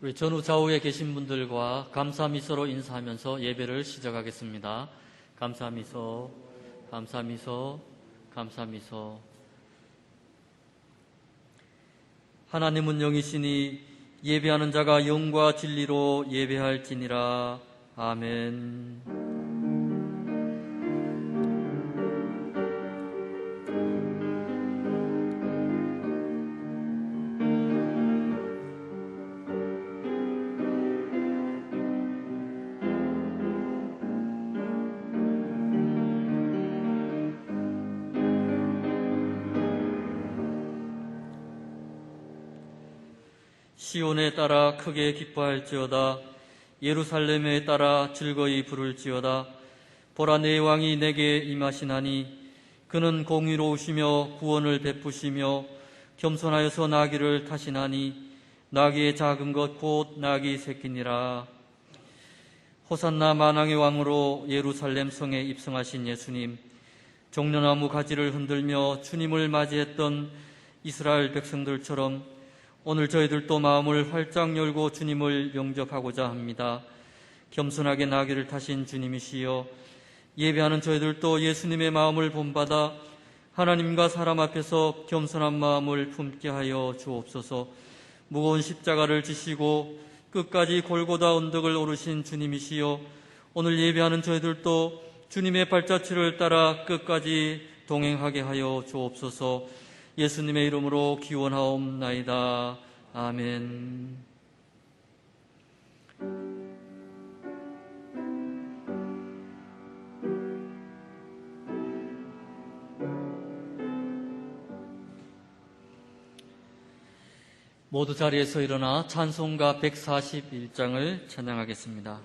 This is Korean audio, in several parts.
우리 전후 좌우에 계신 분들과 감사 미소로 인사하면서 예배를 시작하겠습니다. 감사 미소, 감사 미소, 감사 미소. 하나님은 영이시니 예배하는 자가 영과 진리로 예배할지니라. 아멘. 시온에 따라 크게 기뻐할지어다. 예루살렘에 따라 즐거이 부를지어다. 보라, 내 왕이 내게 임하시나니 그는 공의로우시며 구원을 베푸시며 겸손하여서 나귀를 타시나니 나귀의 작은 것 곧 나귀 새끼니라. 호산나 만왕의 왕으로 예루살렘 성에 입성하신 예수님, 종려나무 가지를 흔들며 주님을 맞이했던 이스라엘 백성들처럼 오늘 저희들도 마음을 활짝 열고 주님을 영접하고자 합니다. 겸손하게 나귀를 타신 주님이시여, 예배하는 저희들도 예수님의 마음을 본받아 하나님과 사람 앞에서 겸손한 마음을 품게 하여 주옵소서. 무거운 십자가를 지시고 끝까지 골고다 언덕을 오르신 주님이시여, 오늘 예배하는 저희들도 주님의 발자취를 따라 끝까지 동행하게 하여 주옵소서. 예수님의 이름으로 기원하옵나이다. 아멘. 모두 자리에서 일어나 찬송가 141장을 찬양하겠습니다.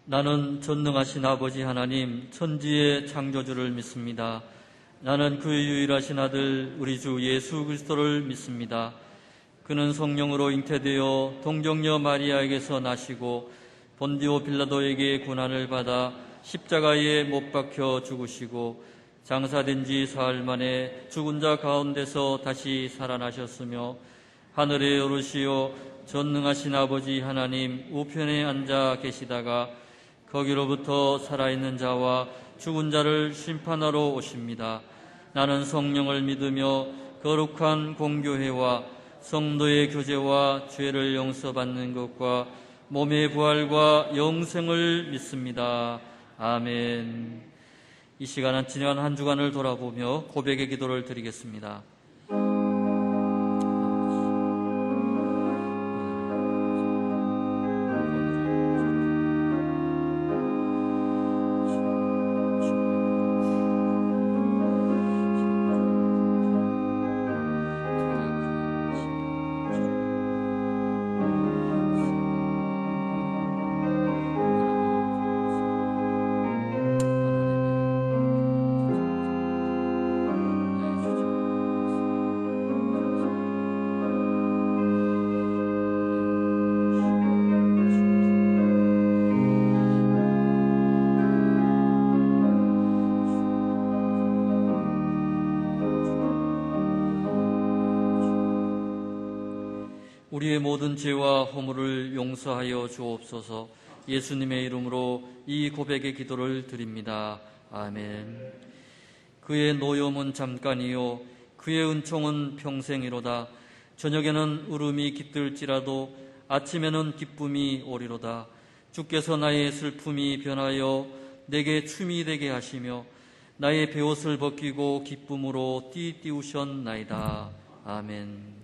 나는 전능하신 아버지 하나님, 천지의 창조주를 믿습니다. 나는 그의 유일하신 아들 우리 주 예수 그리스도를 믿습니다. 그는 성령으로 잉태되어 동정녀 마리아에게서 나시고 본디오 빌라도에게 고난을 받아 십자가에 못 박혀 죽으시고 장사된 지 사흘 만에 죽은 자 가운데서 다시 살아나셨으며 하늘에 오르시오 전능하신 아버지 하나님 우편에 앉아 계시다가 거기로부터 살아있는 자와 죽은 자를 심판하러 오십니다. 나는 성령을 믿으며 거룩한 공교회와 성도의 교제와 죄를 용서받는 것과 몸의 부활과 영생을 믿습니다. 아멘. 이 시간은 지난 한 주간을 돌아보며 고백의 기도를 드리겠습니다. 우리의 모든 죄와 허물을 용서하여 주옵소서. 예수님의 이름으로 이 고백의 기도를 드립니다. 아멘. 그의 노염은 잠깐이요 그의 은총은 평생이로다. 저녁에는 울음이 깃들지라도 아침에는 기쁨이 오리로다. 주께서 나의 슬픔이 변하여 내게 춤이 되게 하시며 나의 베옷을 벗기고 기쁨으로 띠띠우셨나이다. 아멘.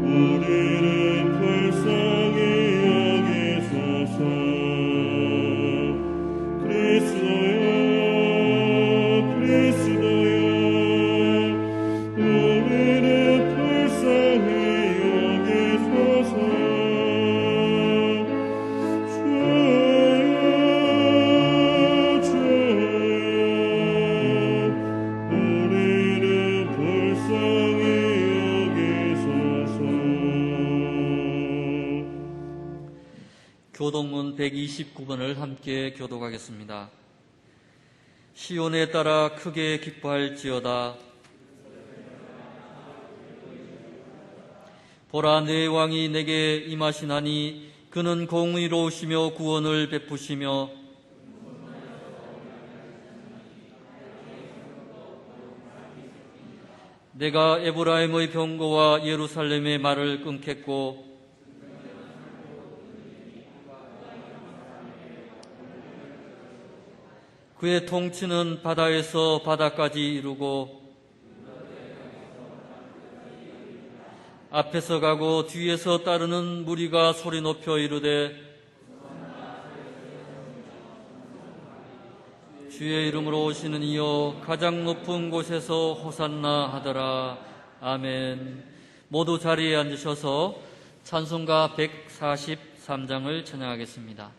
우리를 불쌍히 여기소서. 그리스도여 우리를 불쌍히 여기소서. 교동문 129번을 함께 교독하겠습니다. 시온에 따라 크게 기뻐할지어다. 보라, 내 왕이 내게 임하시나니 그는 공의로우시며 구원을 베푸시며 내가 에브라임의 병거와 예루살렘의 말을 끊겠고 그의 통치는 바다에서 바다까지 이루고 앞에서 가고 뒤에서 따르는 무리가 소리 높여 이르되 주의 이름으로 오시는 이여 가장 높은 곳에서 호산나 하더라. 아멘. 모두 자리에 앉으셔서 찬송가 143장을 찬양하겠습니다.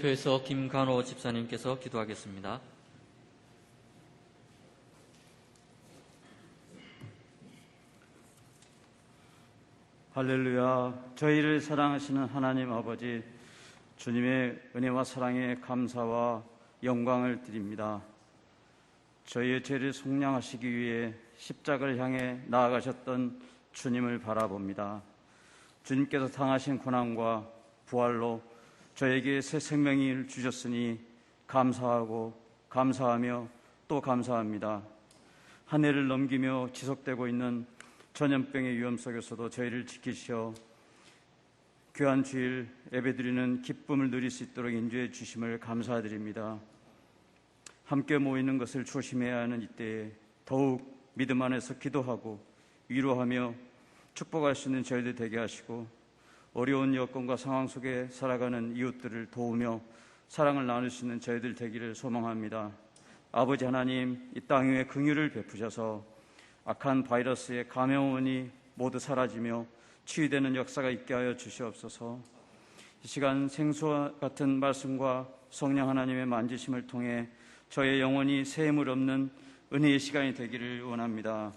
성교에서 김간호 집사님께서 기도하겠습니다. 할렐루야. 저희를 사랑하시는 하나님 아버지, 주님의 은혜와 사랑에 감사와 영광을 드립니다. 저희의 죄를 속량하시기 위해 십자가를 향해 나아가셨던 주님을 바라봅니다. 주님께서 당하신 고난과 부활로 저에게 새 생명을 주셨으니 감사하고 감사하며 또 감사합니다. 한 해를 넘기며 지속되고 있는 전염병의 위험 속에서도 저희를 지키시어 귀한 주일 예배드리는 기쁨을 누릴 수 있도록 인도해 주심을 감사드립니다. 함께 모이는 것을 조심해야 하는 이때에 더욱 믿음 안에서 기도하고 위로하며 축복할 수 있는 저희들 되게 하시고, 어려운 여건과 상황 속에 살아가는 이웃들을 도우며 사랑을 나눌 수 있는 저희들 되기를 소망합니다. 아버지 하나님, 이 땅 위에 긍휼을 베푸셔서 악한 바이러스의 감염원이 모두 사라지며 치유되는 역사가 있게 하여 주시옵소서. 이 시간 생수와 같은 말씀과 성령 하나님의 만지심을 통해 저의 영혼이 샘물 없는 은혜의 시간이 되기를 원합니다.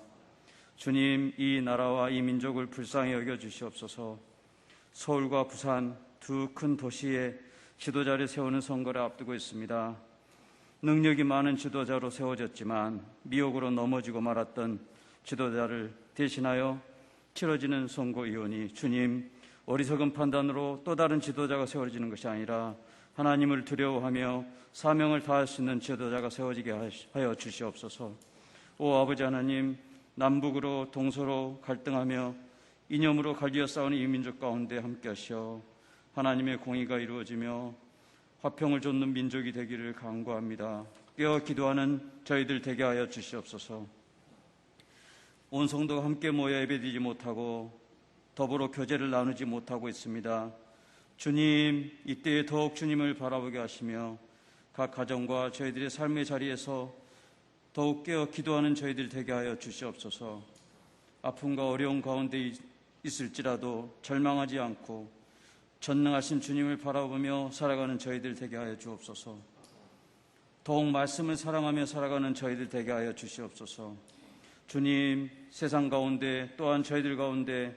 주님, 이 나라와 이 민족을 불쌍히 여겨 주시옵소서. 서울과 부산 두 큰 도시에 지도자를 세우는 선거를 앞두고 있습니다. 능력이 많은 지도자로 세워졌지만 미혹으로 넘어지고 말았던 지도자를 대신하여 치러지는 선거위원이, 주님, 어리석은 판단으로 또 다른 지도자가 세워지는 것이 아니라 하나님을 두려워하며 사명을 다할 수 있는 지도자가 세워지게 하여 주시옵소서. 오 아버지 하나님, 남북으로 동서로 갈등하며 이념으로 갈리어 싸우는 이 민족 가운데 함께 하시어 하나님의 공의가 이루어지며 화평을 좇는 민족이 되기를 간구합니다. 깨어 기도하는 저희들 되게 하여 주시옵소서. 온 성도가 함께 모여 예배드리지 못하고 더불어 교제를 나누지 못하고 있습니다. 주님, 이때에 더욱 주님을 바라보게 하시며 각 가정과 저희들의 삶의 자리에서 더욱 깨어 기도하는 저희들 되게 하여 주시옵소서. 아픔과 어려움 가운데 있을지라도 절망하지 않고 전능하신 주님을 바라보며 살아가는 저희들 되게 하여 주옵소서. 더욱 말씀을 사랑하며 살아가는 저희들 되게 하여 주시옵소서. 주님, 세상 가운데 또한 저희들 가운데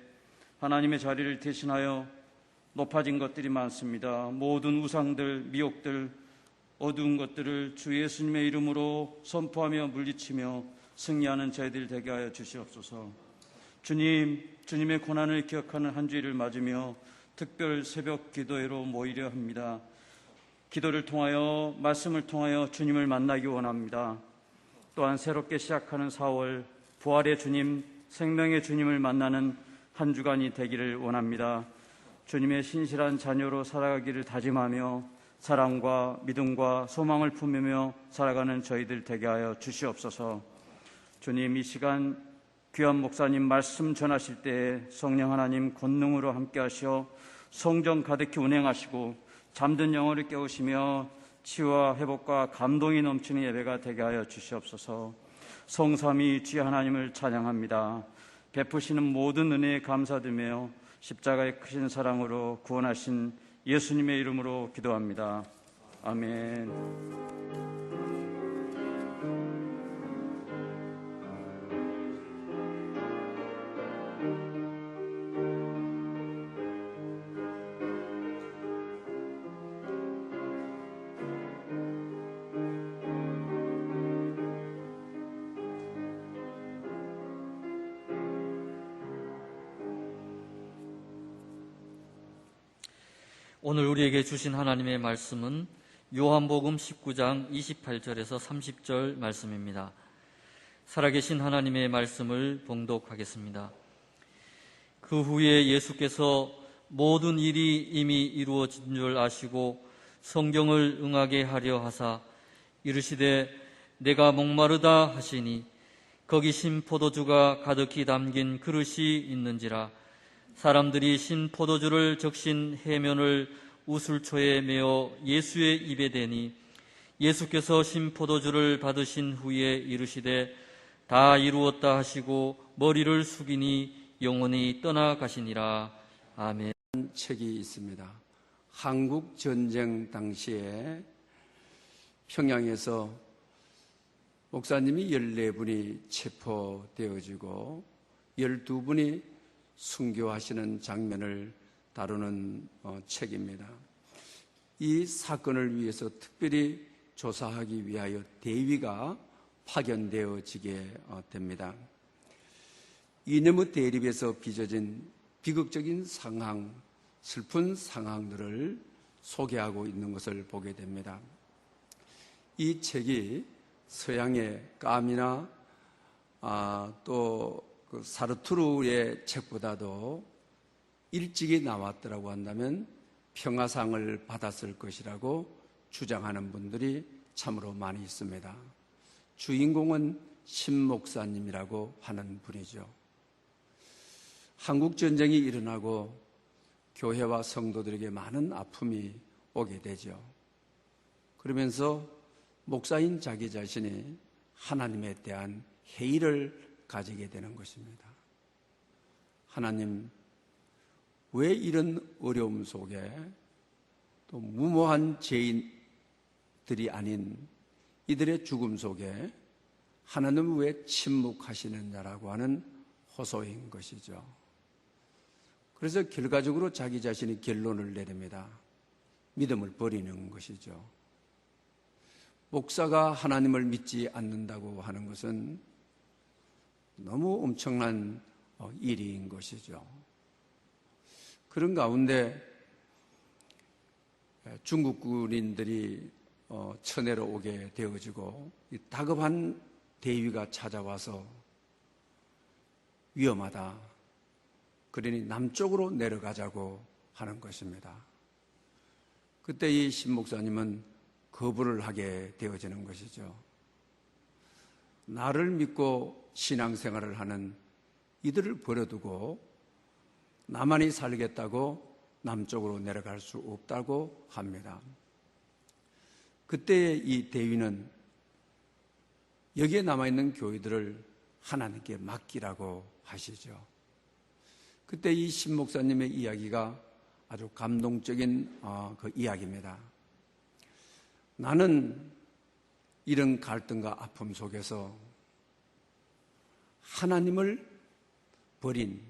하나님의 자리를 대신하여 높아진 것들이 많습니다. 모든 우상들, 미혹들, 어두운 것들을 주 예수님의 이름으로 선포하며 물리치며 승리하는 저희들 되게 하여 주시옵소서. 주님, 주님의 고난을 기억하는 한 주일을 맞으며 특별 새벽 기도회로 모이려 합니다. 기도를 통하여, 말씀을 통하여 주님을 만나기 원합니다. 또한 새롭게 시작하는 4월, 부활의 주님, 생명의 주님을 만나는 한 주간이 되기를 원합니다. 주님의 신실한 자녀로 살아가기를 다짐하며 사랑과 믿음과 소망을 품으며 살아가는 저희들 되게 하여 주시옵소서. 주님, 이 시간 귀한 목사님 말씀 전하실 때에 성령 하나님 권능으로 함께 하시어 성전 가득히 운행하시고 잠든 영혼을 깨우시며 치유와 회복과 감동이 넘치는 예배가 되게 하여 주시옵소서. 성삼위 주의 하나님을 찬양합니다. 베푸시는 모든 은혜에 감사드리며 십자가의 크신 사랑으로 구원하신 예수님의 이름으로 기도합니다. 아멘. 오늘 우리에게 주신 하나님의 말씀은 요한복음 19장 28절에서 30절 말씀입니다. 살아계신 하나님의 말씀을 봉독하겠습니다. 그 후에 예수께서 모든 일이 이미 이루어진 줄 아시고 성경을 응하게 하려 하사 이르시되 내가 목마르다 하시니 거기 신 포도주가 가득히 담긴 그릇이 있는지라. 사람들이 신 포도주를 적신 해면을 우슬초에 메어 예수의 입에 대니 예수께서 신 포도주를 받으신 후에 이르시되 다 이루었다 하시고 머리를 숙이니 영원히 떠나가시니라. 아멘. 책이 있습니다. 한국 전쟁 당시에 평양에서 목사님이 14분이 체포되어지고 12분이 순교하시는 장면을 다루는 책입니다. 이 사건을 위해서 특별히 조사하기 위하여 대위가 파견되어지게 됩니다. 이념의 대립에서 빚어진 비극적인 상황, 슬픈 상황들을 소개하고 있는 것을 보게 됩니다. 이 책이 서양의 까미나 또 그 사르투르의 책보다도 일찍이 나왔더라고 한다면 평화상을 받았을 것이라고 주장하는 분들이 참으로 많이 있습니다. 주인공은 신 목사님이라고 하는 분이죠. 한국 전쟁이 일어나고 교회와 성도들에게 많은 아픔이 오게 되죠. 그러면서 목사인 자기 자신이 하나님에 대한 회의를 가지게 되는 것입니다. 하나님, 왜 이런 어려움 속에 또 무모한 죄인들이 아닌 이들의 죽음 속에 하나님은 왜 침묵하시느냐라고 하는 호소인 것이죠. 그래서 결과적으로 자기 자신이 결론을 내립니다. 믿음을 버리는 것이죠. 목사가 하나님을 믿지 않는다고 하는 것은 너무 엄청난 일인 것이죠. 그런 가운데 중국 군인들이 천해로 오게 되어지고 다급한 대위가 찾아와서 위험하다. 그러니 남쪽으로 내려가자고 하는 것입니다. 그때 이 신목사님은 거부를 하게 되어지는 것이죠. 나를 믿고 신앙생활을 하는 이들을 버려두고 나만이 살겠다고 남쪽으로 내려갈 수 없다고 합니다. 그때 이 대위는 여기에 남아있는 교회들을 하나님께 맡기라고 하시죠. 그때 이 신목사님의 이야기가 아주 감동적인 그 이야기입니다. 나는 이런 갈등과 아픔 속에서 하나님을 버린,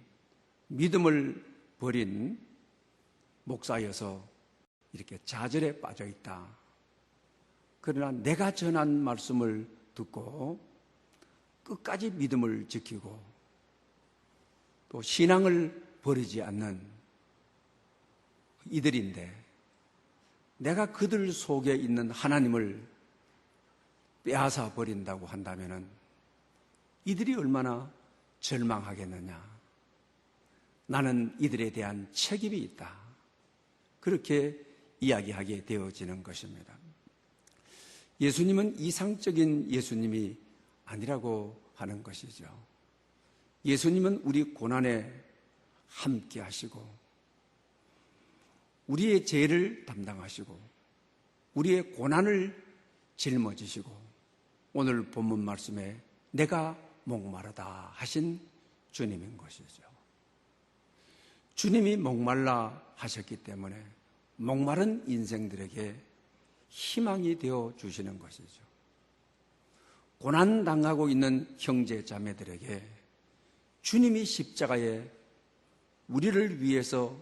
믿음을 버린 목사여서 이렇게 좌절에 빠져 있다. 그러나 내가 전한 말씀을 듣고 끝까지 믿음을 지키고 또 신앙을 버리지 않는 이들인데 내가 그들 속에 있는 하나님을 빼앗아 버린다고 한다면 이들이 얼마나 절망하겠느냐. 나는 이들에 대한 책임이 있다. 그렇게 이야기하게 되어지는 것입니다. 예수님은 이상적인 예수님이 아니라고 하는 것이죠. 예수님은 우리 고난에 함께 하시고 우리의 죄를 담당하시고 우리의 고난을 짊어지시고 오늘 본문 말씀에 내가 목마르다 하신 주님인 것이죠. 주님이 목말라 하셨기 때문에 목마른 인생들에게 희망이 되어 주시는 것이죠. 고난당하고 있는 형제 자매들에게 주님이 십자가에 우리를 위해서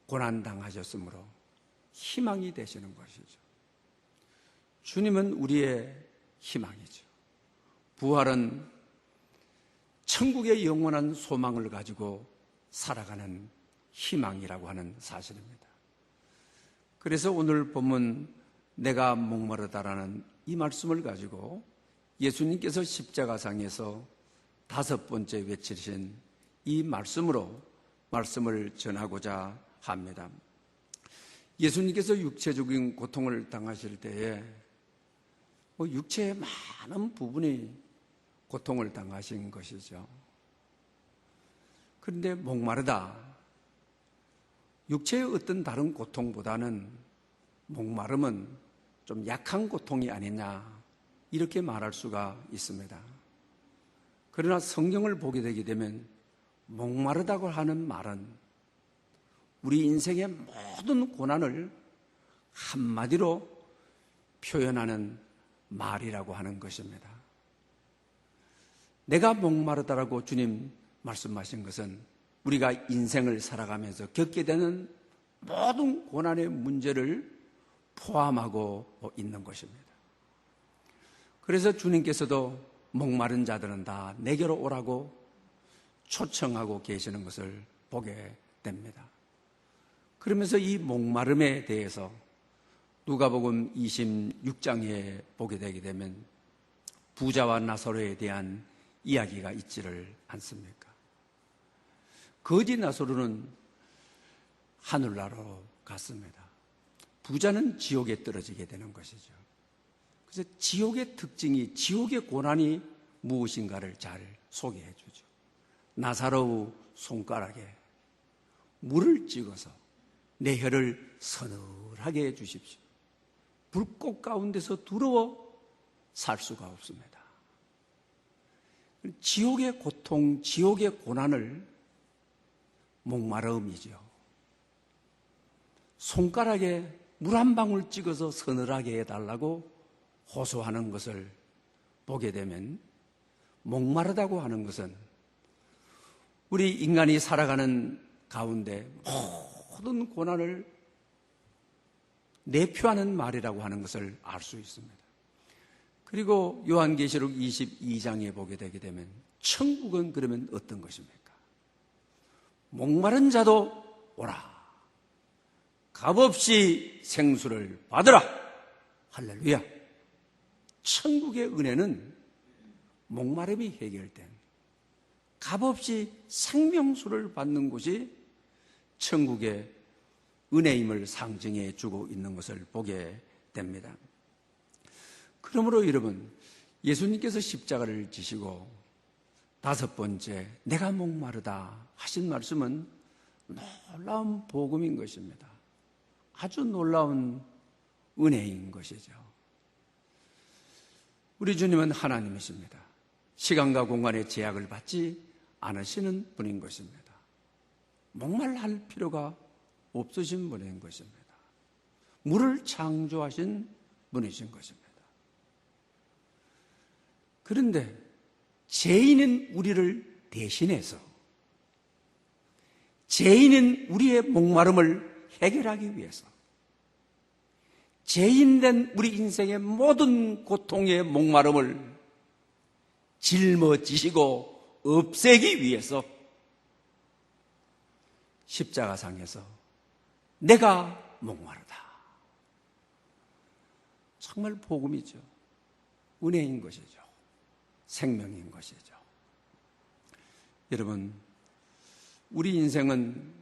고난당하셨으므로 희망이 되시는 것이죠. 주님은 우리의 희망이죠. 부활은 천국의 영원한 소망을 가지고 살아가는 희망이라고 하는 사실입니다. 그래서 오늘 본문 내가 목마르다라는 이 말씀을 가지고 예수님께서 십자가상에서 5번째 외치신 이 말씀으로 말씀을 전하고자 합니다. 예수님께서 육체적인 고통을 당하실 때에 육체의 많은 부분이 고통을 당하신 것이죠. 그런데 목마르다. 육체의 어떤 다른 고통보다는 목마름은 좀 약한 고통이 아니냐 이렇게 말할 수가 있습니다. 그러나 성경을 보게 되게 되면 목마르다고 하는 말은 우리 인생의 모든 고난을 한마디로 표현하는 말이라고 하는 것입니다. 내가 목마르다라고 주님 말씀하신 것은 우리가 인생을 살아가면서 겪게 되는 모든 고난의 문제를 포함하고 있는 것입니다. 그래서 주님께서도 목마른 자들은 다 내게로 오라고 초청하고 계시는 것을 보게 됩니다. 그러면서 이 목마름에 대해서 누가복음 26장에 보게 되게 되면 부자와 나사로에 대한 이야기가 있지를 않습니까? 거지 나사로는 하늘나라로 갔습니다. 부자는 지옥에 떨어지게 되는 것이죠. 그래서 지옥의 특징이, 지옥의 고난이 무엇인가를 잘 소개해 주죠. 나사로의 손가락에 물을 찍어서 내 혀를 서늘하게 해 주십시오. 불꽃 가운데서 두려워 살 수가 없습니다. 지옥의 고통, 지옥의 고난을 목마름이죠. 손가락에 물 한 방울 찍어서 서늘하게 해달라고 호소하는 것을 보게 되면 목마르다고 하는 것은 우리 인간이 살아가는 가운데 모든 고난을 내표하는 말이라고 하는 것을 알 수 있습니다. 그리고 요한계시록 22장에 보게 되게 되면 천국은 그러면 어떤 것입니까? 목마른 자도 오라. 값없이 생수를 받으라. 할렐루야. 천국의 은혜는 목마름이 해결된 값없이 생명수를 받는 곳이 천국의 은혜임을 상징해 주고 있는 것을 보게 됩니다. 그러므로 여러분, 예수님께서 십자가를 지시고 다섯 번째 내가 목마르다 하신 말씀은 놀라운 복음인 것입니다. 아주 놀라운 은혜인 것이죠. 우리 주님은 하나님이십니다. 시간과 공간의 제약을 받지 않으시는 분인 것입니다. 목말할 필요가 없으신 분인 것입니다. 물을 창조하신 분이신 것입니다. 그런데 죄인인 우리를 대신해서 죄인인 우리의 목마름을 해결하기 위해서 죄인된 우리 인생의 모든 고통의 목마름을 짊어지시고 없애기 위해서 십자가상에서 내가 목마르다. 정말 복음이죠. 은혜인 것이죠. 생명인 것이죠. 여러분, 우리 인생은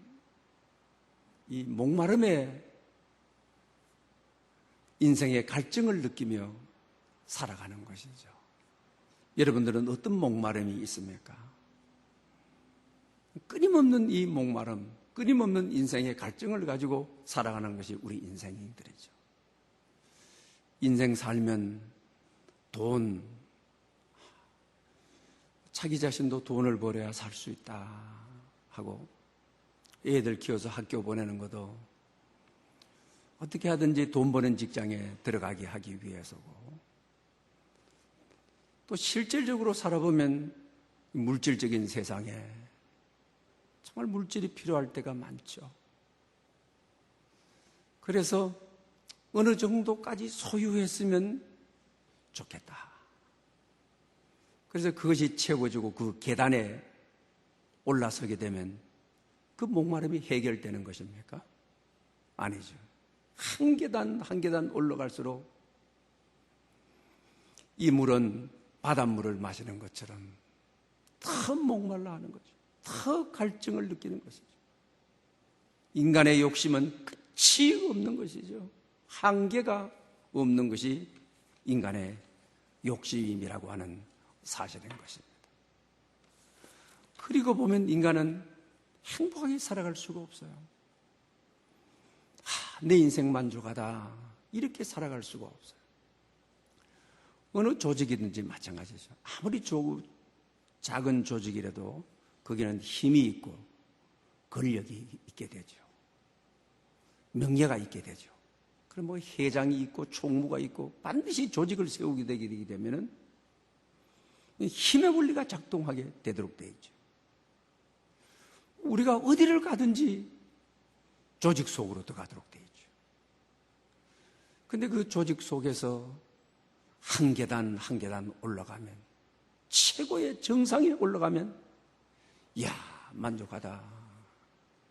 이 목마름에 인생의 갈증을 느끼며 살아가는 것이죠. 여러분들은 어떤 목마름이 있습니까? 끊임없는 이 목마름, 끊임없는 인생의 갈증을 가지고 살아가는 것이 우리 인생인들이죠. 인생 살면 돈, 자기 자신도 돈을 벌어야 살 수 있다 하고 애들 키워서 학교 보내는 것도 어떻게 하든지 돈 버는 직장에 들어가게 하기 위해서고 또 실질적으로 살아보면 물질적인 세상에 정말 물질이 필요할 때가 많죠. 그래서 어느 정도까지 소유했으면 좋겠다. 그래서 그것이 채워지고 그 계단에 올라서게 되면 그 목마름이 해결되는 것입니까? 아니죠. 한 계단 한 계단 올라갈수록 이 물은 바닷물을 마시는 것처럼 더 목말라 하는 거죠. 더 갈증을 느끼는 것이죠. 인간의 욕심은 끝이 없는 것이죠. 한계가 없는 것이 인간의 욕심이라고 하는 사실인 것입니다. 그리고 보면 인간은 행복하게 살아갈 수가 없어요. 내 인생 만족하다 이렇게 살아갈 수가 없어요. 어느 조직이든지 마찬가지죠. 아무리 작은 조직이라도 거기는 힘이 있고 권력이 있게 되죠. 명예가 있게 되죠. 그럼 뭐 회장이 있고 총무가 있고 반드시 조직을 세우게 되게 되면은 힘의 원리가 작동하게 되도록 되어 있죠. 우리가 어디를 가든지 조직 속으로 들어가도록 되어 있죠. 근데 그 조직 속에서 한 계단 한 계단 올라가면, 최고의 정상에 올라가면, 이야, 만족하다,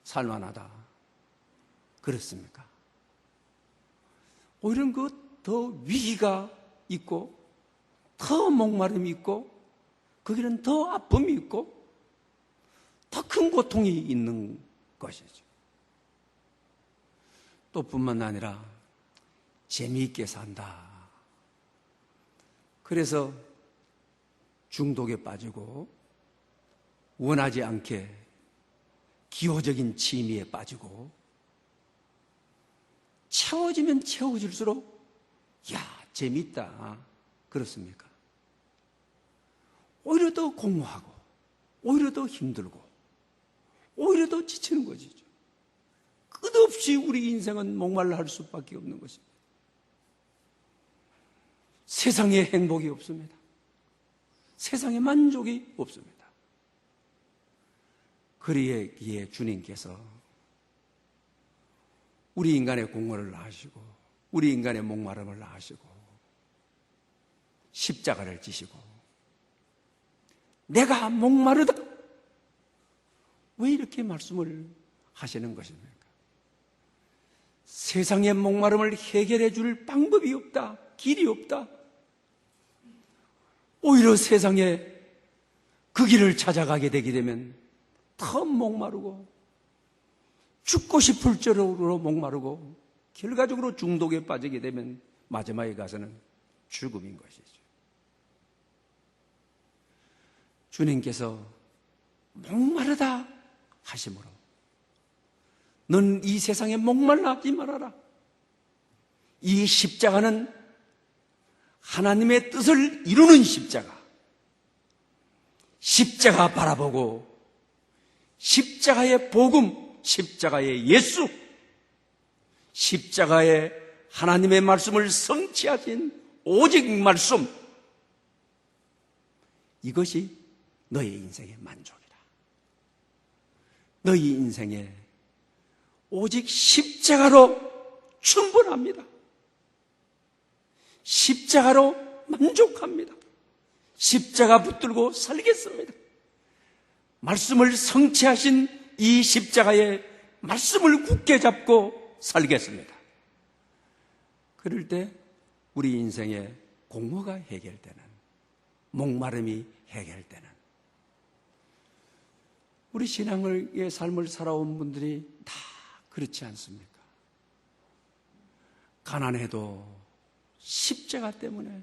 살만하다, 그렇습니까? 오히려 그 더 위기가 있고, 더 목마름이 있고, 거기는 더 아픔이 있고, 더 큰 고통이 있는 것이죠. 또 뿐만 아니라 재미있게 산다. 그래서 중독에 빠지고 원하지 않게 기호적인 취미에 빠지고 채워지면 채워질수록 야, 재밌다. 그렇습니까? 오히려 더 공허하고 오히려 더 힘들고 오히려 더 지치는 것이죠. 끝없이 우리 인생은 목말라 할 수밖에 없는 것입니다. 세상에 행복이 없습니다. 세상에 만족이 없습니다. 그러기에 주님께서 우리 인간의 공허를 아시고 우리 인간의 목마름을 아시고 십자가를 지시고 내가 목마르다. 왜 이렇게 말씀을 하시는 것입니까? 세상의 목마름을 해결해 줄 방법이 없다. 길이 없다. 오히려 세상에 그 길을 찾아가게 되게 되면 더 목마르고 죽고 싶을 정도로 목마르고 결과적으로 중독에 빠지게 되면 마지막에 가서는 죽음인 것이죠. 주님께서 목마르다 하심으로 넌 이 세상에 목말라하지 말아라. 이 십자가는 하나님의 뜻을 이루는 십자가. 십자가 바라보고 십자가의 복음, 십자가의 예수, 십자가의 하나님의 말씀을 성취하신 오직 말씀, 이것이 너의 인생의 만족이다. 너희 인생에 오직 십자가로 충분합니다. 십자가로 만족합니다. 십자가 붙들고 살겠습니다. 말씀을 성취하신 이 십자가의 말씀을 굳게 잡고 살겠습니다. 그럴 때 우리 인생의 공허가 해결되는, 목마름이 해결되는, 우리 신앙의 삶을 살아온 분들이 다 그렇지 않습니까? 가난해도 십자가 때문에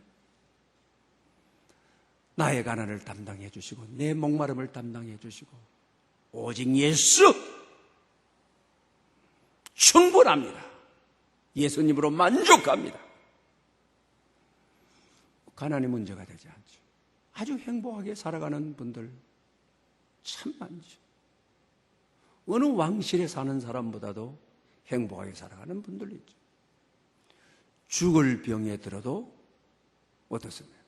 나의 가난을 담당해 주시고 내 목마름을 담당해 주시고 오직 예수 충분합니다. 예수님으로 만족합니다. 가난이 문제가 되지 않죠. 아주 행복하게 살아가는 분들 참 많죠. 어느 왕실에 사는 사람보다도 행복하게 살아가는 분들 있죠. 죽을 병에 들어도 어떻습니까?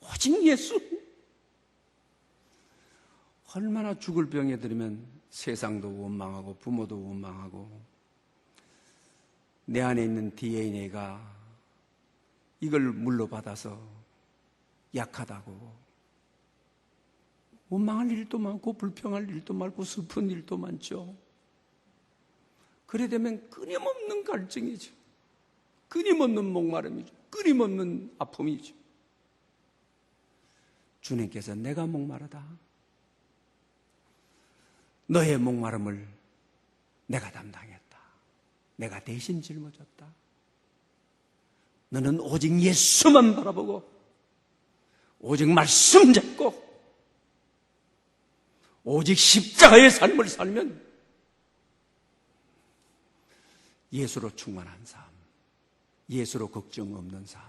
오직 예수. 얼마나 죽을 병에 들으면 세상도 원망하고 부모도 원망하고 내 안에 있는 DNA가 이걸 물러받아서 약하다고 원망할 일도 많고 불평할 일도 많고 슬픈 일도 많죠. 그래 되면 끊임없는 갈증이죠. 끊임없는 목마름이죠. 끊임없는 아픔이죠. 주님께서 내가 목마르다. 너의 목마름을 내가 담당했다. 내가 대신 짊어졌다. 너는 오직 예수만 바라보고 오직 말씀 잡고 오직 십자가의 삶을 살면 예수로 충만한 삶, 예수로 걱정 없는 삶,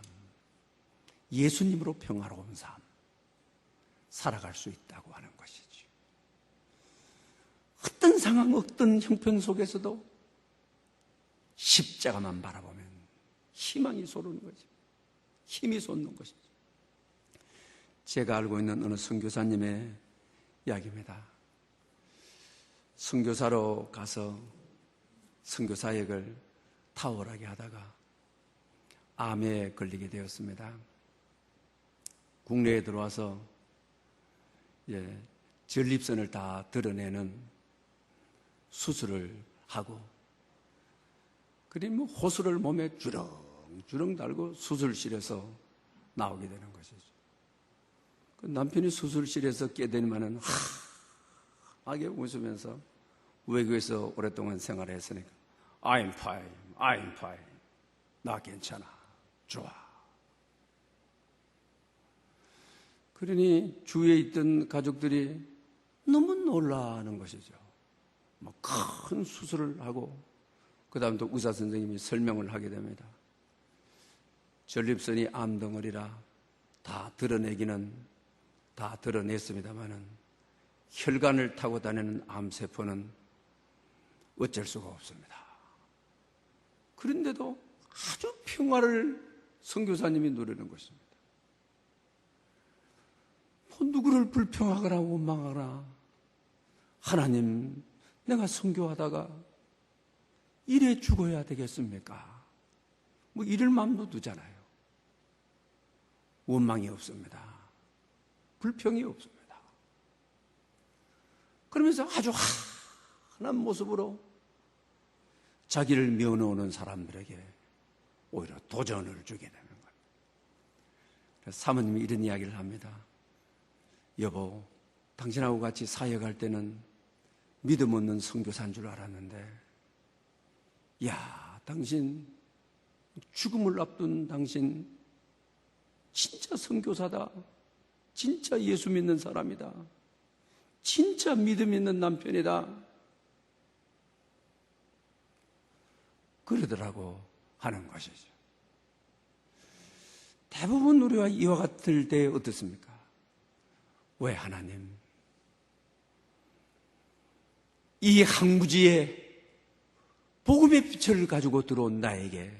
예수님으로 평화로운 삶 살아갈 수 있다고 하는 것이죠. 어떤 상황, 어떤 형편 속에서도 십자가만 바라보면 희망이 솟는 거죠. 힘이 솟는 것이죠. 제가 알고 있는 어느 선교사님의 이야기입니다. 선교사로 가서 선교 사역을 탁월하게 하다가 암에 걸리게 되었습니다. 국내에 들어와서 전립선을 다 드러내는 수술을 하고, 그리고 호수를 몸에 주렁주렁 달고 수술실에서 나오게 되는 것이죠. 그 남편이 수술실에서 깨더니만은 하게 웃으면서, 외국에서 오랫동안 생활했으니까 I'm fine, I'm fine. 나 괜찮아, 좋아. 그러니 주위에 있던 가족들이 너무 놀라는 것이죠. 큰 수술을 하고 그 다음 또 의사 선생님이 설명을 하게 됩니다. 전립선이 암덩어리라 다 드러내기는 다 드러냈습니다마는 혈관을 타고 다니는 암세포는 어쩔 수가 없습니다. 그런데도 아주 평화를 선교사님이 누리는 것입니다. 누구를 불평하거나 원망하거나, 하나님, 내가 선교하다가 이래 죽어야 되겠습니까? 이럴 마음도 두잖아요. 원망이 없습니다. 불평이 없습니다. 그러면서 아주 환한 모습으로 자기를 면허오는 사람들에게 오히려 도전을 주게 되는 거예요. 그래서 사모님이 이런 이야기를 합니다. 여보, 당신하고 같이 사역할 때는 믿음 없는 선교사인 줄 알았는데, 야, 당신 죽음을 앞둔 당신 진짜 선교사다. 진짜 예수 믿는 사람이다. 진짜 믿음 있는 남편이다. 그러더라고 하는 것이죠. 대부분 우리와 이와 같을 때 어떻습니까? 왜 하나님, 이 항구지에 복음의 빛을 가지고 들어온 나에게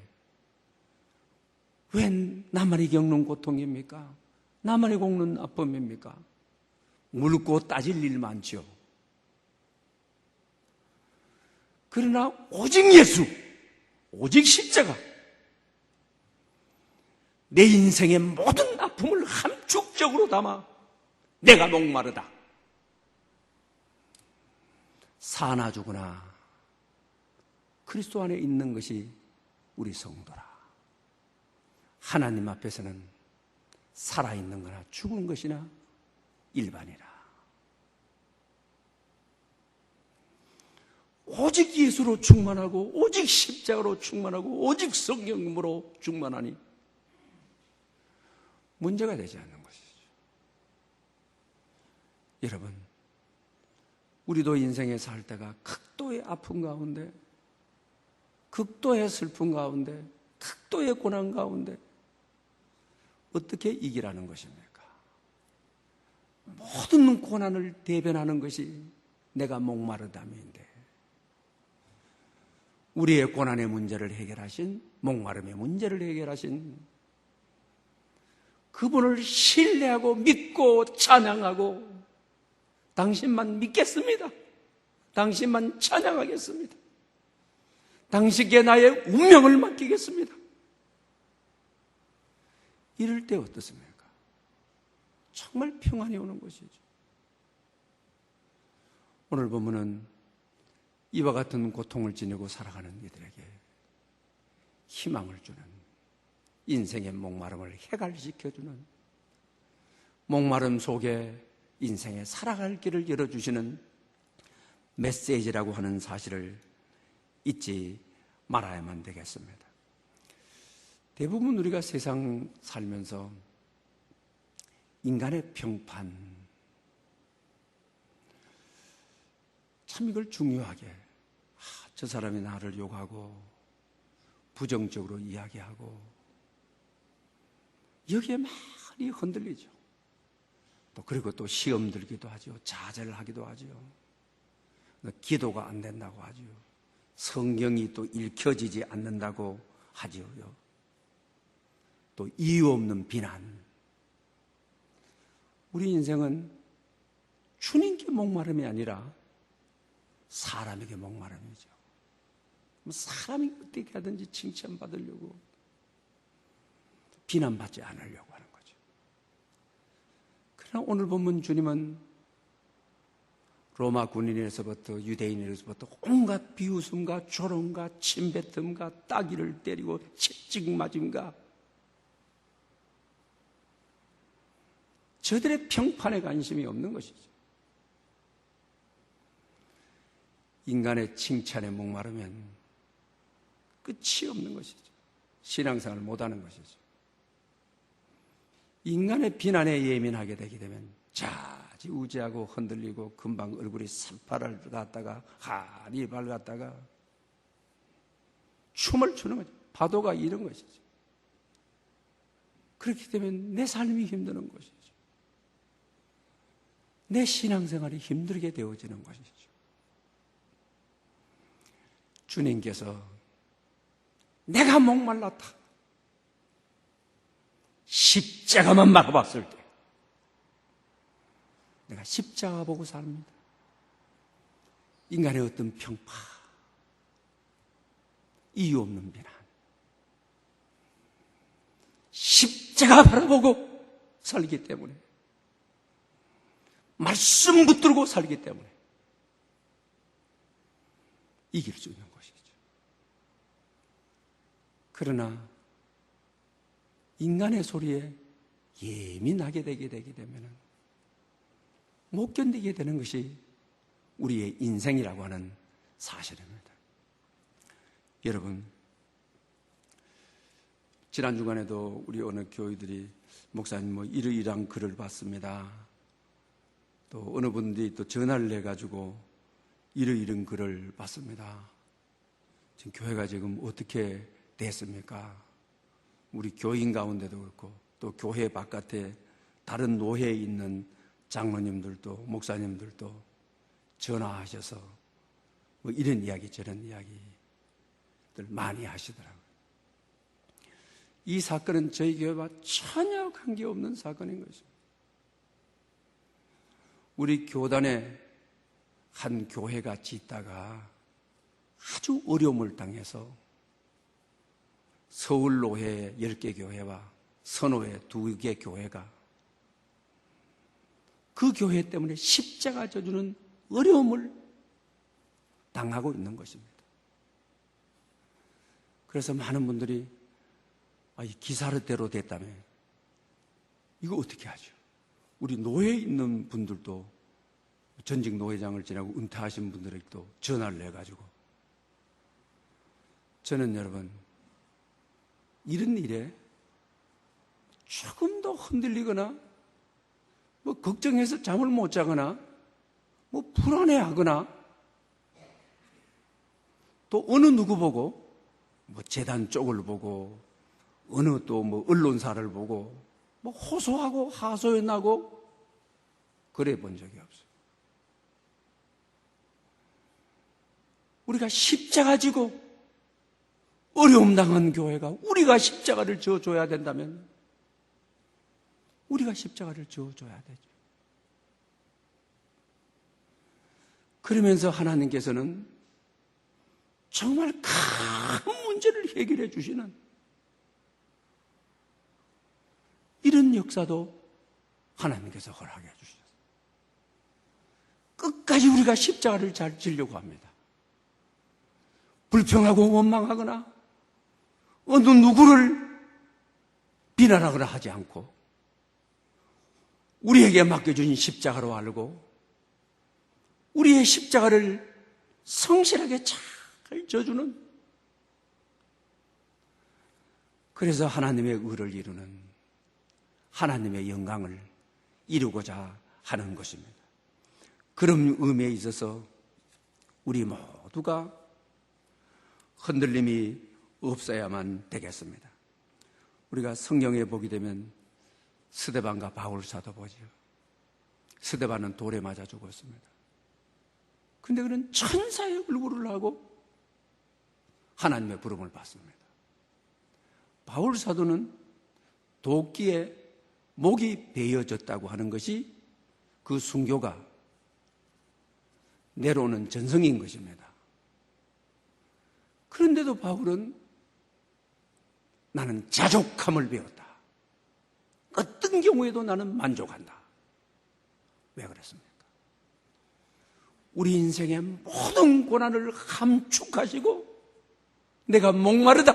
왜 나만이 겪는 고통입니까? 나만이 겪는 아픔입니까? 묻고 따질 일 많죠. 그러나 오직 예수, 오직 십자가, 내 인생의 모든 아픔을 함축적으로 담아 내가 목마르다, 사나 죽으나 그리스도 안에 있는 것이 우리 성도라. 하나님 앞에서는 살아있는 거나 죽은 것이나 일반이라. 오직 예수로 충만하고 오직 십자가로 충만하고 오직 성령으로 충만하니 문제가 되지 않는 것이죠. 여러분, 우리도 인생에 살 때가 극도의 아픔 가운데, 극도의 슬픔 가운데, 극도의 고난 가운데 어떻게 이기라는 것입니까? 모든 고난을 대변하는 것이 내가 목마르다면인데, 우리의 고난의 문제를 해결하신, 목마름의 문제를 해결하신 그분을 신뢰하고 믿고 찬양하고 당신만 믿겠습니다. 당신만 찬양하겠습니다. 당신께 나의 운명을 맡기겠습니다. 이럴 때 어떻습니까? 정말 평안이 오는 것이죠. 오늘 본문은 이와 같은 고통을 지니고 살아가는 이들에게 희망을 주는, 인생의 목마름을 해갈시켜주는, 목마름 속에 인생의 살아갈 길을 열어주시는 메시지라고 하는 사실을 잊지 말아야만 되겠습니다. 대부분 우리가 세상 살면서 인간의 평판, 참 이걸 중요하게, 저 사람이 나를 욕하고 부정적으로 이야기하고 여기에 많이 흔들리죠. 또 그리고 또 시험 들기도 하죠. 자제를 하기도 하죠. 기도가 안 된다고 하죠. 성경이 또 읽혀지지 않는다고 하지요. 또 이유 없는 비난. 우리 인생은 주님께 목마름이 아니라 사람에게 목마름이죠. 사람이 어떻게 하든지 칭찬받으려고, 비난받지 않으려고 하는 거죠. 그러나 오늘 본문 주님은 로마 군인에서부터 유대인에서부터 온갖 비웃음과 조롱과 침뱉음과 따귀를 때리고 채찍 맞음과 저들의 평판에 관심이 없는 것이죠. 인간의 칭찬에 목마르면 끝이 없는 것이죠. 신앙생활을 못하는 것이죠. 인간의 비난에 예민하게 되게 되면 좌지우지하고 흔들리고 금방 얼굴이 새파랄 갔다가 하리 밝았다가 춤을 추는 거죠. 파도가 이런 것이죠. 그렇기 때문에 내 삶이 힘드는 것이죠. 내 신앙생활이 힘들게 되어지는 것이죠. 주님께서 내가 목말랐다, 십자가만 막아봤을 때 내가 십자가 보고 삽니다. 인간의 어떤 평파, 이유 없는 비난, 십자가 바라보고 살기 때문에, 말씀 붙들고 살기 때문에 이길 수 있는 것이죠. 그러나 인간의 소리에 예민하게 되게 되면 못 견디게 되는 것이 우리의 인생이라고 하는 사실입니다. 여러분, 지난 주간에도 우리 어느 교회들이 목사님 이러이러한 글을 봤습니다. 또 어느 분들이 또 전화를 해가지고 이러이런 글을 봤습니다. 지금 교회가 지금 어떻게 됐습니까? 우리 교인 가운데도 그렇고 또 교회 바깥에 다른 노회에 있는 장로님들도 목사님들도 전화하셔서 이런 이야기 저런 이야기들 많이 하시더라고요. 이 사건은 저희 교회와 전혀 관계없는 사건인 것입니다. 우리 교단에 한 교회가 짓다가 아주 어려움을 당해서 서울노회 10개 교회와 선호회 2개 교회가 그 교회 때문에 십자가 져주는 어려움을 당하고 있는 것입니다. 그래서 많은 분들이 이 기사르대로 됐다며 이거 어떻게 하죠? 우리 노회에 있는 분들도 전직 노회장을 지나고 은퇴하신 분들에게도 전화를 해가지고 저는 여러분 이런 일에 조금 더 흔들리거나 걱정해서 잠을 못 자거나 불안해하거나 또 어느 누구 보고 재단 쪽을 보고 어느 또 언론사를 보고 호소하고 하소연하고 그래 본 적이 없어요. 우리가 십자가 지고 어려움 당한 교회가 우리가 십자가를 져줘야 된다면 우리가 십자가를 져줘야 되죠. 그러면서 하나님께서는 정말 큰 문제를 해결해 주시는 이런 역사도 하나님께서 허락해 주셨어요. 끝까지 우리가 십자가를 잘 지려고 합니다. 불평하고 원망하거나 어느 누구를 비난하거나 하지 않고 우리에게 맡겨주신 십자가로 알고 우리의 십자가를 성실하게 잘 져주는, 그래서 하나님의 의를 이루는 하나님의 영광을 이루고자 하는 것입니다. 그런 의미에 있어서 우리 모두가 흔들림이 없어야만 되겠습니다. 우리가 성경에 보게 되면 스데반과 바울 사도 보죠. 스데반은 돌에 맞아 죽었습니다. 근데 그는 천사의 얼굴을 하고 하나님의 부름을 받습니다. 바울 사도는 도끼에 목이 베어졌다고 하는 것이 그 순교가 내려오는 전성인 것입니다. 그런데도 바울은 나는 자족함을 배웠다. 어떤 경우에도 나는 만족한다. 왜 그랬습니까? 우리 인생의 모든 고난을 함축하시고 내가 목마르다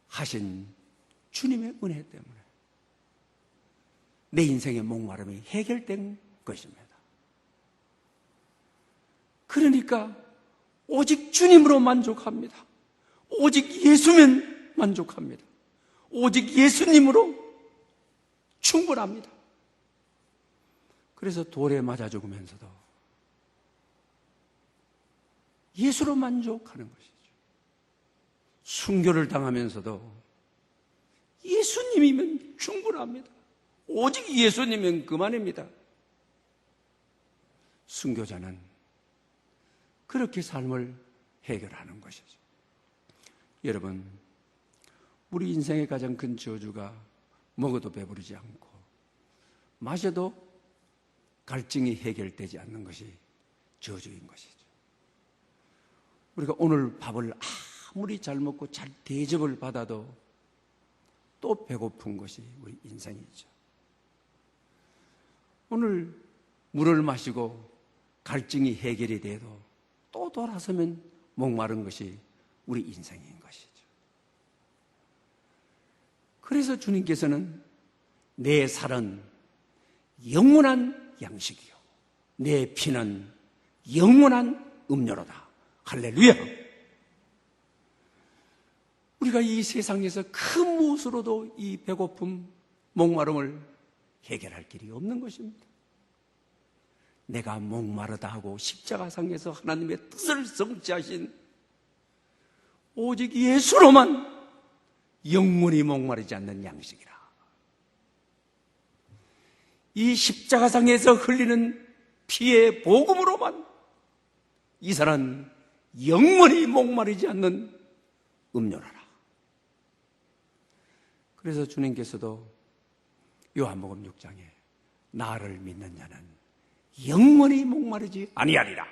하신 주님의 은혜 때문에 내 인생의 목마름이 해결된 것입니다. 그러니까 오직 주님으로 만족합니다. 오직 예수면 만족합니다. 오직 예수님으로 충분합니다. 그래서 돌에 맞아 죽으면서도 예수로 만족하는 것이죠. 순교를 당하면서도 예수님이면 충분합니다. 오직 예수님이면 그만입니다. 순교자는 그렇게 삶을 해결하는 것이죠. 여러분, 우리 인생의 가장 큰 저주가 먹어도 배부르지 않고 마셔도 갈증이 해결되지 않는 것이 저주인 것이죠. 우리가 오늘 밥을 아무리 잘 먹고 잘 대접을 받아도 또 배고픈 것이 우리 인생이죠. 오늘 물을 마시고 갈증이 해결이 돼도 또 돌아서면 목마른 것이 우리 인생인 것이죠. 그래서 주님께서는 내 살은 영원한 양식이요 내 피는 영원한 음료로다. 할렐루야. 우리가 이 세상에서 그 무엇으로도 이 배고픔, 목마름을 해결할 길이 없는 것입니다. 내가 목마르다 하고 십자가상에서 하나님의 뜻을 성취하신 오직 예수로만 영원히 목마르지 않는 양식이라. 이 십자가상에서 흘리는 피의 복음으로만 이 사람은 영원히 목마르지 않는 음료라라. 그래서 주님께서도 요한복음 6장에 나를 믿는 자는 영원히 목마르지 아니하리라.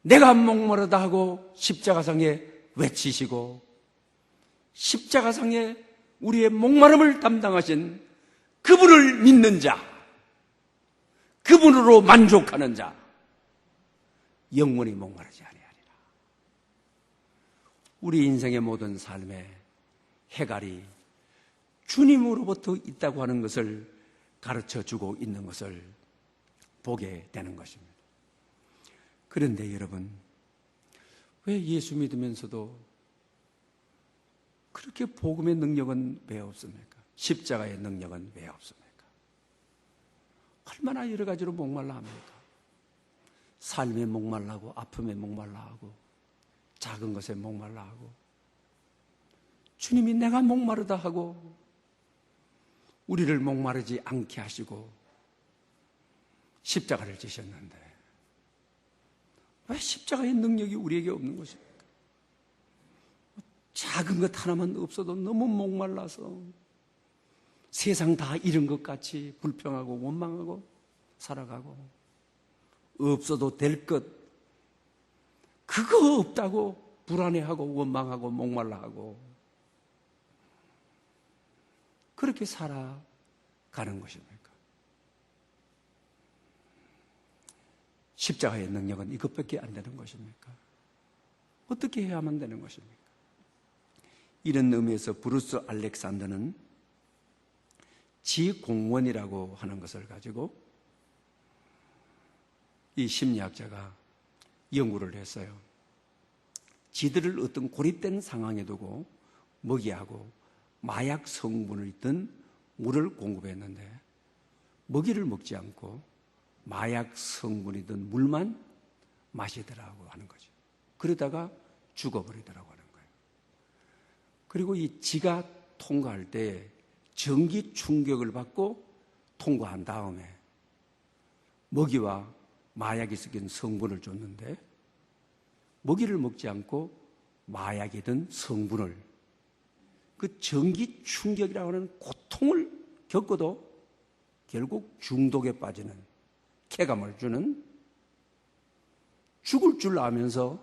내가 목마르다 하고 십자가상에 외치시고 십자가상에 우리의 목마름을 담당하신 그분을 믿는 자, 그분으로 만족하는 자 영원히 목마르지 아니하리라. 우리 인생의 모든 삶에 해갈이 주님으로부터 있다고 하는 것을 가르쳐주고 있는 것을 보게 되는 것입니다. 그런데 여러분, 왜 예수 믿으면서도 그렇게 복음의 능력은 왜 없습니까? 십자가의 능력은 왜 없습니까? 얼마나 여러 가지로 목말라 합니까? 삶에 목말라 하고 아픔에 목말라 하고 작은 것에 목말라 하고 주님이 내가 목마르다 하고 우리를 목마르지 않게 하시고 십자가를 지셨는데 왜 십자가의 능력이 우리에게 없는 것입니까? 작은 것 하나만 없어도 너무 목말라서 세상 다 잃은 것 같이 불평하고 원망하고 살아가고 없어도 될 것 그거 없다고 불안해하고 원망하고 목말라하고 그렇게 살아가는 것입니까? 십자가의 능력은 이것밖에 안 되는 것입니까? 어떻게 해야만 되는 것입니까? 이런 의미에서 브루스 알렉산더는 지공원이라고 하는 것을 가지고 이 심리학자가 연구를 했어요. 지들을 어떤 고립된 상황에 두고 먹이하고 마약 성분을 있던 물을 공급했는데 먹이를 먹지 않고 마약 성분이 든 물만 마시더라고 하는 거죠. 그러다가 죽어버리더라고 하는 거예요. 그리고 이 지가 통과할 때 전기 충격을 받고 통과한 다음에 먹이와 마약이 섞인 성분을 줬는데 먹이를 먹지 않고 마약이든 성분을, 그 전기 충격이라고 하는 고통을 겪어도 결국 중독에 빠지는, 쾌감을 주는, 죽을 줄 아면서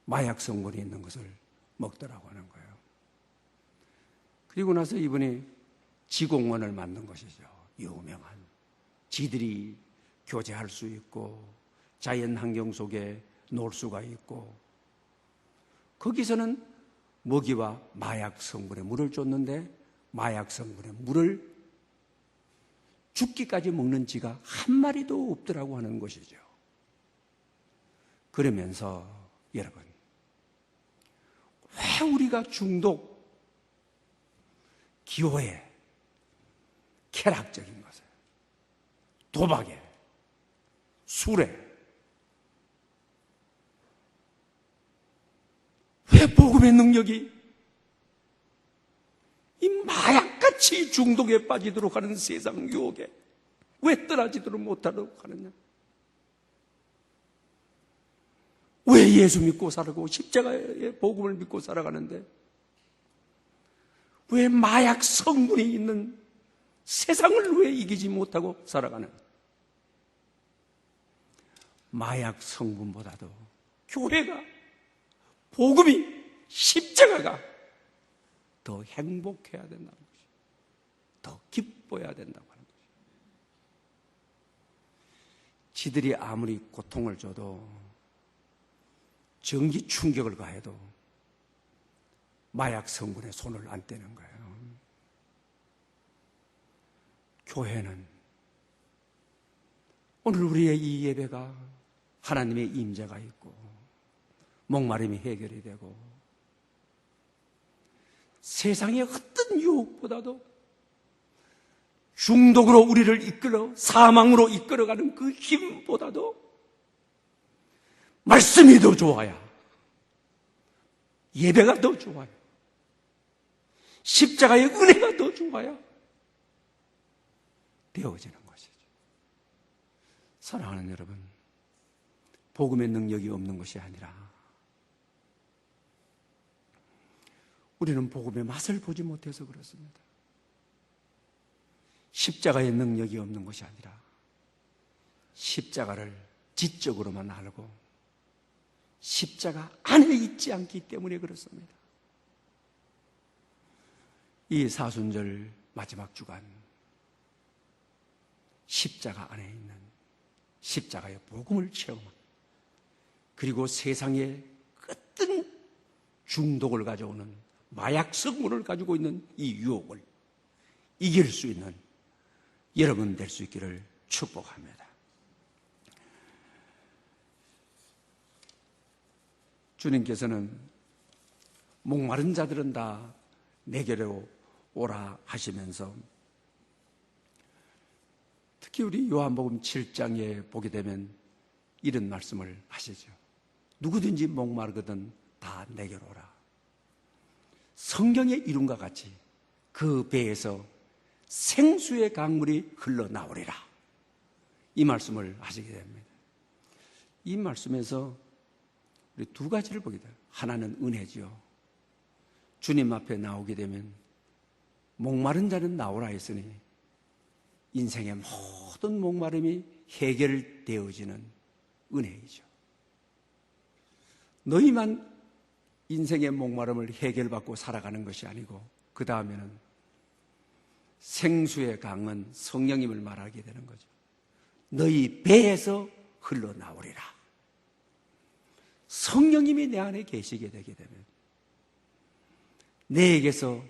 마약 성분이 있는 것을 먹더라고 하는 거예요. 그리고 나서 이분이 지공원을 만든 것이죠. 유명한. 지들이 교제할 수 있고 자연 환경 속에 놀 수가 있고, 거기서는 먹이와 마약 성분의 물을 줬는데 마약 성분의 물을 죽기까지 먹는 쥐가 한 마리도 없더라고 하는 것이죠. 그러면서 여러분, 왜 우리가 중독, 기호에, 쾌락적인 것에, 도박에, 술에, 왜 복음의 능력이 이 마약같이 중독에 빠지도록 하는 세상 유혹에 왜 떠나지도록 못하도록 하느냐? 왜 예수 믿고 살고 십자가의 복음을 믿고 살아가는데 왜 마약 성분이 있는 세상을 왜 이기지 못하고 살아가는? 마약 성분보다도 교회가, 복음이, 십자가가 더 행복해야 된다는 것이죠. 더 기뻐야 된다고 하는 것이죠. 지들이 아무리 고통을 줘도, 전기 충격을 가해도 마약 성분에 손을 안 떼는 거예요. 교회는 오늘 우리의 이 예배가 하나님의 임재가 있고 목마름이 해결이 되고 세상의 어떤 유혹보다도 중독으로 우리를 이끌어 사망으로 이끌어가는 그 힘보다도 말씀이 더 좋아야, 예배가 더 좋아요, 십자가의 은혜가 더 좋아야 되어지는 것이죠. 사랑하는 여러분, 복음의 능력이 없는 것이 아니라 우리는 복음의 맛을 보지 못해서 그렇습니다. 십자가의 능력이 없는 것이 아니라 십자가를 지적으로만 알고 십자가 안에 있지 않기 때문에 그렇습니다. 이 사순절 마지막 주간, 십자가 안에 있는 십자가의 복음을 체험한, 그리고 세상의 어떤 중독을 가져오는 마약 성분을 가지고 있는 이 유혹을 이길 수 있는 여러분 될 수 있기를 축복합니다. 주님께서는 목마른 자들은 다 내게로 오라 하시면서 특히 우리 요한복음 7장에 보게 되면 이런 말씀을 하시죠. 누구든지 목마르거든 다 내게로 오라. 성경의 이름과 같이 그 배에서 생수의 강물이 흘러나오리라. 이 말씀을 하시게 됩니다. 이 말씀에서 우리 두 가지를 보게 돼요. 하나는 은혜지요. 주님 앞에 나오게 되면 목마른 자는 나오라 했으니 인생의 모든 목마름이 해결되어지는 은혜이죠. 너희만 인생의 목마름을 해결받고 살아가는 것이 아니고 그 다음에는 생수의 강은 성령님을 말하게 되는 거죠. 너희 배에서 흘러나오리라. 성령님이 내 안에 계시게 되게 되면 내에게서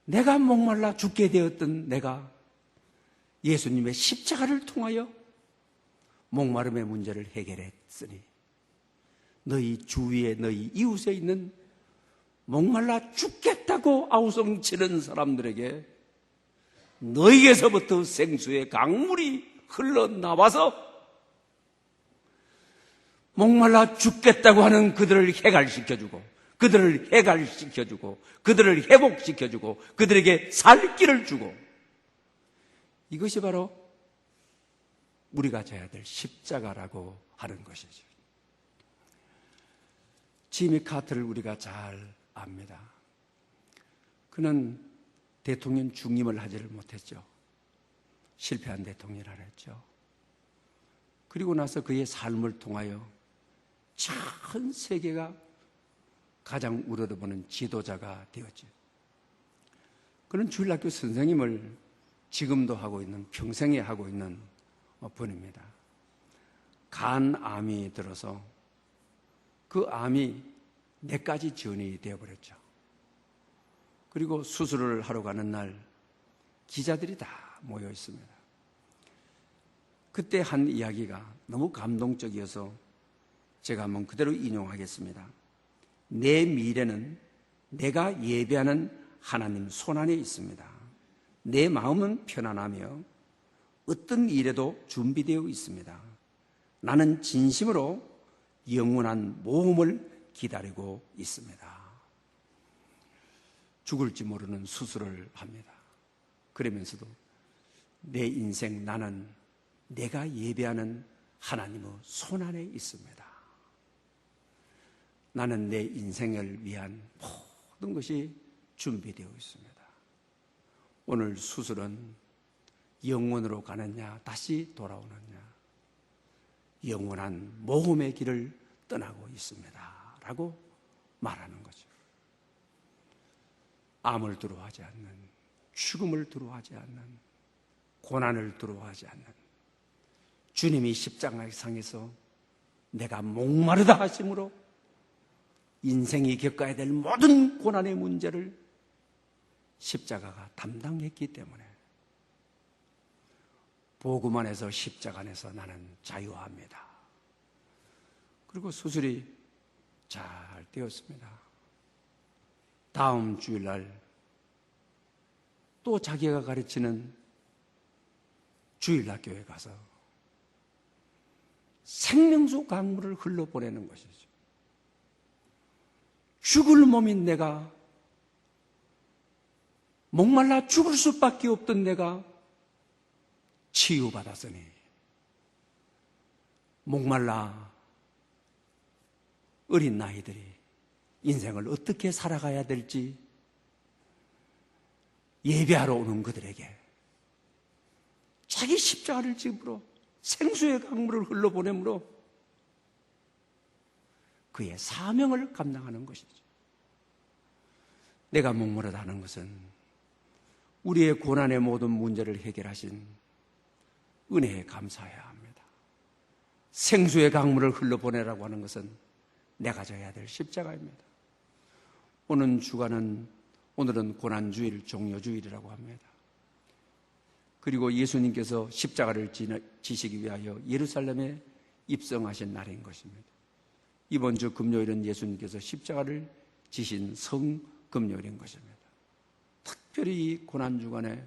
내가 목말라 죽게 되었던 내가 예수님의 십자가를 통하여 목마름의 문제를 해결했으니 너희 주위에 너희 이웃에 있는 목말라 죽겠다고 아우성치는 사람들에게 너희에서부터 생수의 강물이 흘러나와서 목말라 죽겠다고 하는 그들을 해갈시켜주고 그들을 해갈시켜주고 그들을 회복시켜주고 그들에게 살 길을 주고, 이것이 바로 우리가 져야 될 십자가라고 하는 것이죠. 지미 카터를 우리가 잘 압니다. 그는 대통령 중임을 하지를 못했죠. 실패한 대통령이라 했죠. 그리고 나서 그의 삶을 통하여 전 세계가 가장 우러러보는 지도자가 되었죠. 그는 주일학교 선생님을 지금도 하고 있는, 평생에 하고 있는 분입니다. 간암이 들어서 그 암이 4가지 전이 되어버렸죠. 그리고 수술을 하러 가는 날 기자들이 다 모여 있습니다. 그때 한 이야기가 너무 감동적이어서 제가 한번 그대로 인용하겠습니다. 내 미래는 내가 예배하는 하나님 손안에 있습니다. 내 마음은 편안하며 어떤 일에도 준비되어 있습니다. 나는 진심으로 영원한 모험을 기다리고 있습니다. 죽을지 모르는 수술을 합니다. 그러면서도 내 인생 나는 내가 예배하는 하나님의 손안에 있습니다. 나는 내 인생을 위한 모든 것이 준비되어 있습니다. 오늘 수술은 영원으로 가느냐 다시 돌아오느냐, 영원한 모험의 길을 떠나고 있습니다 라고 말하는 거죠. 암을 두려워하지 않는, 죽음을 두려워하지 않는, 고난을 두려워하지 않는, 주님이 십자가상에서 내가 목마르다 하심으로 인생이 겪어야 될 모든 고난의 문제를 십자가가 담당했기 때문에 복음 안에서 십자가 안에서 나는 자유합니다. 그리고 수술이 잘 되었습니다. 다음 주일날 또 자기가 가르치는 주일학교에 가서 생명수 강물을 흘러보내는 것이죠. 죽을 몸인 내가, 목말라 죽을 수밖에 없던 내가 치유받았으니 목말라 어린 나이들이 인생을 어떻게 살아가야 될지 예배하러 오는 그들에게 자기 십자가를 집으로 생수의 강물을 흘러보내므로 그의 사명을 감당하는 것이죠. 내가 목마르다 하는 것은 우리의 고난의 모든 문제를 해결하신 은혜에 감사해야 합니다. 생수의 강물을 흘러보내라고 하는 것은 내가 져야 될 십자가입니다. 오는 주간은, 오늘은 고난주일, 종려주일이라고 합니다. 그리고 예수님께서 십자가를 지시기 위하여 예루살렘에 입성하신 날인 것입니다. 이번 주 금요일은 예수님께서 십자가를 지신 성금요일인 것입니다. 특별히 이 고난주간에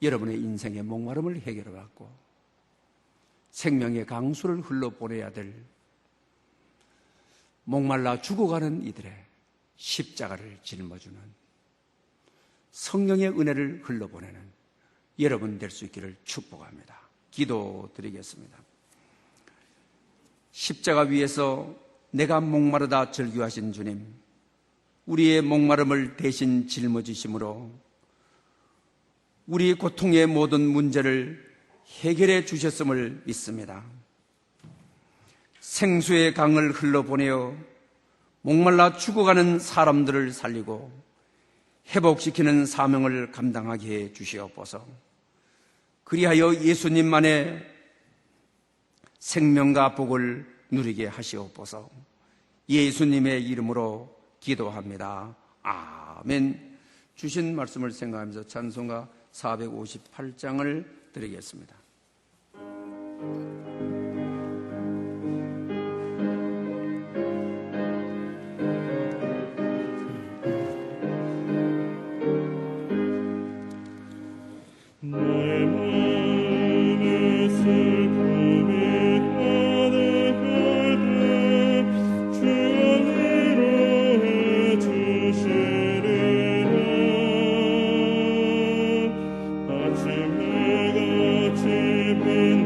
여러분의 인생의 목마름을 해결해받고 생명의 강수를 흘러보내야 될 목말라 죽어가는 이들의 십자가를 짊어주는 성령의 은혜를 흘러보내는 여러분 될 수 있기를 축복합니다. 기도드리겠습니다. 십자가 위에서 내가 목마르다 절규하신 주님, 우리의 목마름을 대신 짊어지심으로 우리 고통의 모든 문제를 해결해 주셨음을 믿습니다. 생수의 강을 흘러보내어 목말라 죽어가는 사람들을 살리고 회복시키는 사명을 감당하게 해 주시옵소서. 그리하여 예수님만의 생명과 복을 누리게 하시옵소서. 예수님의 이름으로 기도합니다. 아멘. 주신 말씀을 생각하면서 찬송가 458장을 드리겠습니다. 나의 마음에 슬픔이 가득할 때 주가 위로해 주시리라. 아침 해같이 빛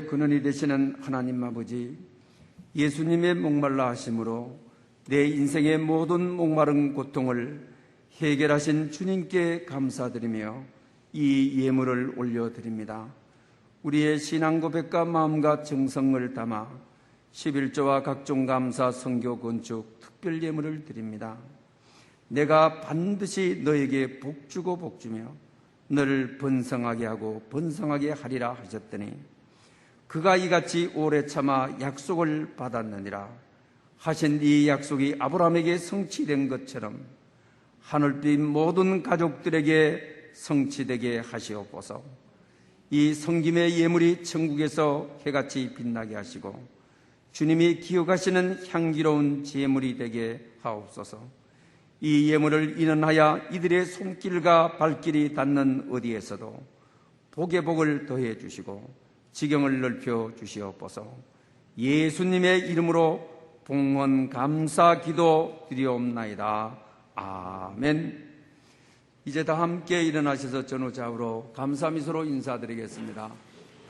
근원이 되시는 하나님 아버지, 예수님의 목말라 하심으로 내 인생의 모든 목마른 고통을 해결하신 주님께 감사드리며 이 예물을 올려드립니다. 우리의 신앙 고백과 마음과 정성을 담아 11조와 각종 감사, 선교, 건축, 특별 예물을 드립니다. 내가 반드시 너에게 복주고 복주며 너를 번성하게 하고 번성하게 하리라 하셨더니 그가 이같이 오래 참아 약속을 받았느니라 하신 이 약속이 아브라함에게 성취된 것처럼 하늘빛 모든 가족들에게 성취되게 하시옵소서. 이 성김의 예물이 천국에서 해같이 빛나게 하시고 주님이 기억하시는 향기로운 제물이 되게 하옵소서. 이 예물을 인원하여 이들의 손길과 발길이 닿는 어디에서도 복의 복을 더해 주시고 지경을 넓혀 주시옵소서. 예수님의 이름으로 봉헌 감사 기도 드리옵나이다. 아멘. 이제 다 함께 일어나셔서 전후좌우로 감사미소로 인사드리겠습니다.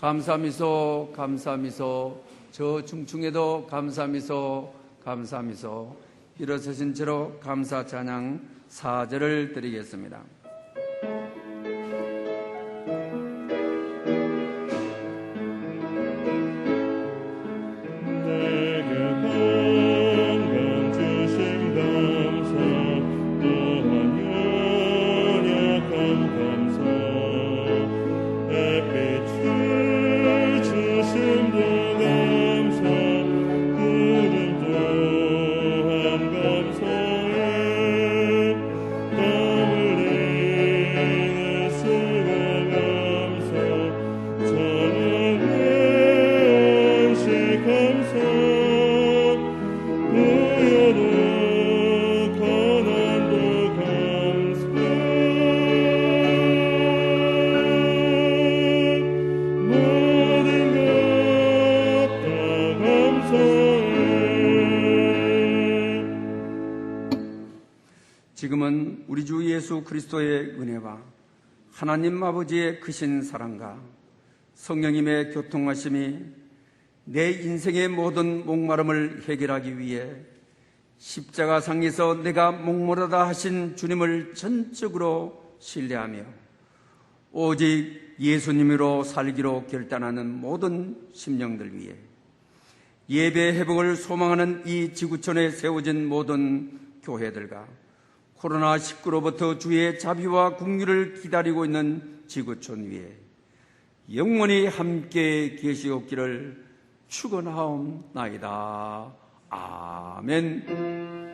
감사미소, 감사미소. 저 중층에도 감사미소, 감사미소. 일어서신 채로 감사 찬양 4절을 드리겠습니다. 내게 건강 주신 감사 또한 연약한 감사 햇빛을 주심도 감사 구름 또한 감사해 땀 흘리는 수고 감사 찬양해 안식 감사 부여도 고난도 감사 모든 것 다 감사해. 지금은 우리 주 예수 그리스도의 은혜와 하나님 아버지의 크신 사랑과 성령님의 교통하심이 내 인생의 모든 목마름을 해결하기 위해 십자가상에서 내가 목마르다 하신 주님을 전적으로 신뢰하며 오직 예수님으로 살기로 결단하는 모든 심령들 위해 예배 회복을 소망하는 이 지구촌에 세워진 모든 교회들과 코로나19로부터 주의 자비와 긍휼을 기다리고 있는 지구촌 위에 영원히 함께 계시옵기를 축원하옵나이다. 아멘.